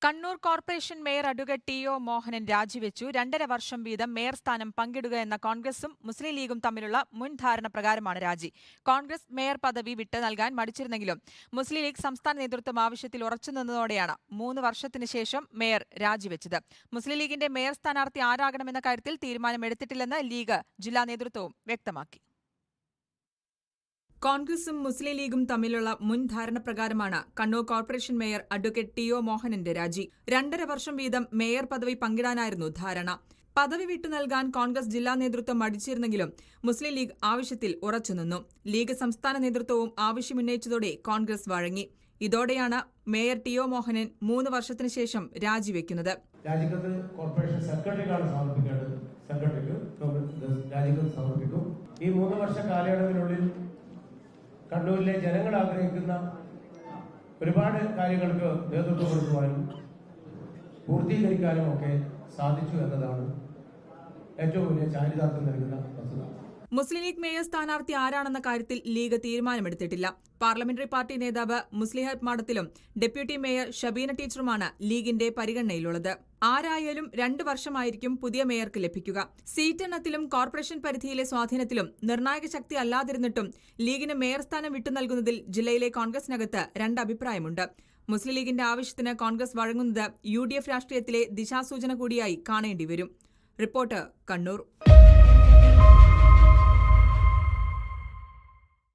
Kannur corporation mayor advocate T O. Mohanan രാജിവെച്ചു. 2.5 വർഷം വീതം മേയർ സ്ഥാനം പങ്കിടുക എന്ന കോൺഗ്രസും മുസ്ലിം ലീഗും തമ്മിലുള്ള മുൻ ധാരണ പ്രകാരമാണ് രാജി. കോൺഗ്രസ് മേയർ പദവി വിട്ട് നൽകാൻ മടിച്ചിരുന്നെങ്കിലും മുസ്ലിം ലീഗ് സംസ്ഥാന നേതൃത്വം ആവശ്യത്തിൽ ഉറച്ചുനിന്നതോടെയാണ് 3 വർഷത്തിന് ശേഷം മേയർ രാജിവെച്ചത്. മുസ്ലിം ലീഗിന്റെ മേയർ സ്ഥാനാർത്ഥി ആരാകണമെന്ന കാര്യത്തിൽ തീരുമാനമെടുത്തിട്ടില്ലെന്ന് ലീഗ് ജില്ലാ നേതൃത്വവും വ്യക്തമാക്കി. കോൺഗ്രസും മുസ്ലിം ലീഗും തമ്മിലുള്ള മുൻ ധാരണ പ്രകാരമാണ് കണ്ണൂർ കോർപ്പറേഷൻ മേയർ അഡ്വക്കേറ്റ് ടി.ഒ. മോഹനന്റെ രാജി. 2.5 വർഷം വീതം മേയർ പദവി പങ്കിടാനായിരുന്നു ധാരണ. പദവി വിട്ടു നൽകാൻ കോൺഗ്രസ് ജില്ലാ നേതൃത്വം മടിച്ചിരുന്നെങ്കിലും മുസ്ലിം ലീഗ് ആവശ്യത്തിൽ ഉറച്ചുനിന്നു. ലീഗ് സംസ്ഥാന നേതൃത്വവും ആവശ്യമുന്നയിച്ചതോടെ കോൺഗ്രസ് വഴങ്ങി. ഇതോടെയാണ് മേയർ ടി.ഒ. മോഹനൻ 3 വർഷത്തിന് ശേഷം രാജിവെക്കുന്നത്. രാജിക്കത്ത് കോർപ്പറേഷൻ സെക്രട്ടറിക്കാണ് സമർപ്പിക്കേണ്ടത്. സെക്രട്ടറിക്ക് രാജിക്കത്ത് സമർപ്പിക്കും. ഈ 3 വർഷ കാലയളവിനുള്ളിൽ കണ്ണൂരിലെ ജനങ്ങൾ ആഗ്രഹിക്കുന്ന ഒരുപാട് കാര്യങ്ങൾക്ക് നേതൃത്വം കൊടുക്കുവാനും പൂർത്തീകരിക്കാനും ഒക്കെ സാധിച്ചു എന്നതാണ് ഏറ്റവും വലിയ ചാരിതാർത്ഥ്യം നൽകുന്ന വസ്തുത. മുസ്ലിം ലീഗ് മേയർ സ്ഥാനാർത്ഥി ആരാണെന്ന കാര്യത്തിൽ ലീഗ് തീരുമാനമെടുത്തിട്ടില്ല. പാർലമെന്ററി പാർട്ടി നേതാവ് മുസ്ലിഹർ മാടത്തിലും ഡെപ്യൂട്ടി മേയർ ഷബീന ടീച്ചറുമാണ് ലീഗിന്റെ പരിഗണനയിലുള്ളത്. ആരായാലും 2 വർഷമായിരിക്കും പുതിയ മേയർക്ക് ലഭിക്കുക. സീറ്റ് എണ്ണത്തിലും കോർപ്പറേഷൻ പരിധിയിലെ സ്വാധീനത്തിലും നിർണായക ശക്തി അല്ലാതിരുന്നിട്ടും ലീഗിന് മേയർ സ്ഥാനം വിട്ടുനൽകുന്നതിൽ ജില്ലയിലെ കോൺഗ്രസിനകത്ത് 2 അഭിപ്രായമുണ്ട്. മുസ്ലിം ലീഗിന്റെ ആവശ്യത്തിന് കോൺഗ്രസ് വഴങ്ങുന്നത് UDF രാഷ്ട്രീയത്തിലെ ദിശാസൂചന കൂടിയായി കാണേണ്ടിവരും. റിപ്പോർട്ടർ, കണ്ണൂർ.